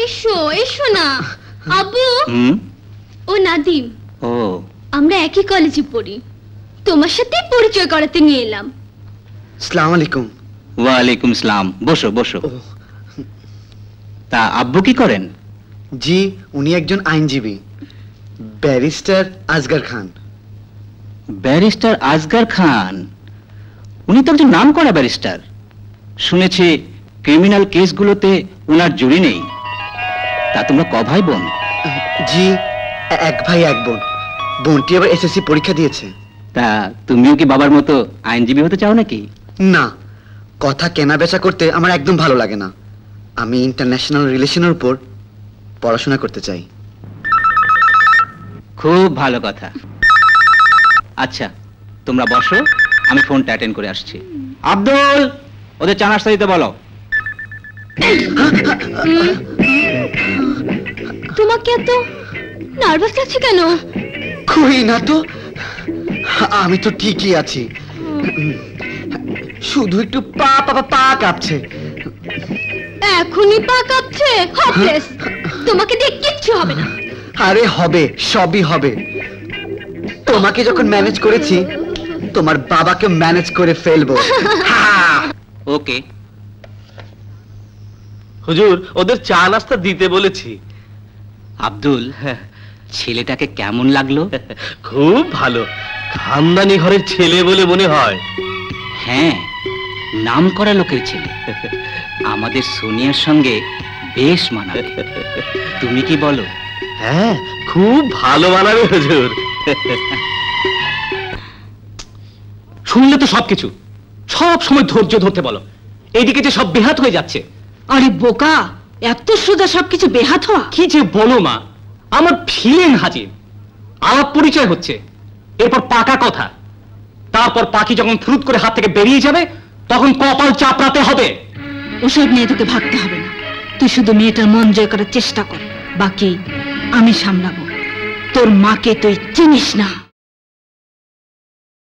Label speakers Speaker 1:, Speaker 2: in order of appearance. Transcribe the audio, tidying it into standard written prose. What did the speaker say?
Speaker 1: এসো এসো না আব্বু। ও নাদিম।
Speaker 2: ও,
Speaker 1: আমরা একই কলেজে পড়ি, তোমার সাথে পরিচয় করাতে নিয়ে এলাম।
Speaker 3: আসসালামু আলাইকুম।
Speaker 2: ওয়ালাইকুম সালাম। বসো বসো। তা আব্বু কি করেন?
Speaker 3: জি, উনি একজন আইনজীবী, ব্যারিস্টার আজগর খান।
Speaker 2: ব্যারিস্টার আজগর খান? উনি তো একজন নামকরা ব্যারিস্টার। শুনেছি ক্রিমিনাল কেসগুলোতে উনার জুরি নেই। তা তোমরা ক ভাই বোন?
Speaker 3: জি, এক ভাই এক বোন। বোনটি আবার এসএসসি পরীক্ষা দিয়েছে।
Speaker 2: তা তুমিও কি বাবার মতো আইনজীবী হতে চাও নাকি?
Speaker 3: না, কথা কেনা বেচা করতে আমার একদম ভালো লাগে না। আমি ইন্টারন্যাশনাল রিলেশনের উপর পড়াশোনা করতে চাই।
Speaker 2: খুব ভালো কথা। আচ্ছা তোমরা বসো, আমি ফোনটা অ্যাটেন্ড করে আসছি। আব্দুল, ওদের চা নাস্তা দিতে বলো।
Speaker 1: তোমাকে এত নার্ভাস লাগছে কেন?
Speaker 3: কই না তো, আমি তো ঠিকই আছি, শুধু একটু পা পা পা কাঁপছে।
Speaker 1: এখনই পা কাঁপছে? হপলেস, তোমাকে দিয়ে কিচ্ছু হবে না।
Speaker 3: আরে হবে, সবই হবে। তোমাকে যখন ম্যানেজ করেছি, তোমার বাবাকে ম্যানেজ করে ফেলবো।
Speaker 2: ওকে
Speaker 4: হুজুর, ওদের চা নাস্তা দিতে বলেছি।
Speaker 2: আব্দুল, ছেলেটাকে কেমন লাগলো?
Speaker 4: খুব ভালো, খানদানি ঘরের ছেলে বলে মনে হয়।
Speaker 2: হ্যাঁ, নামকরা লোকের ছেলে। আমাদের সোনিয়ার সঙ্গে বেশ মানাবে। তুমি কি বলো?
Speaker 4: হ্যাঁ, খুব ভালো মানাবে হুজুর।
Speaker 5: শুনলে তো সবকিছু, সব সময় ধৈর্য ধরতে বলো। এইদিকে যে সব বেহাত হয়ে যাচ্ছে।
Speaker 6: আরে বোকা, এত সোজা সবকিছু বেহাত হওয়া?
Speaker 5: কি যে বলো মা, আমার ফিলেন হাজির, আলাপ পরিচয় হচ্ছে, এরপর পাকা কথা, তারপর পাখি যখন ফ্রুত করে হাত থেকে বেরিয়ে যাবে তখন কপাল চাপড়াতে হবে।
Speaker 6: ওসব নিয়ে তোকে ভাবতে হবে না, তুই শুধু মেয়েটার মন জয় করার চেষ্টা কর, বাকি আমি সামলাবো। তোর মাকে তুই চিনিস না।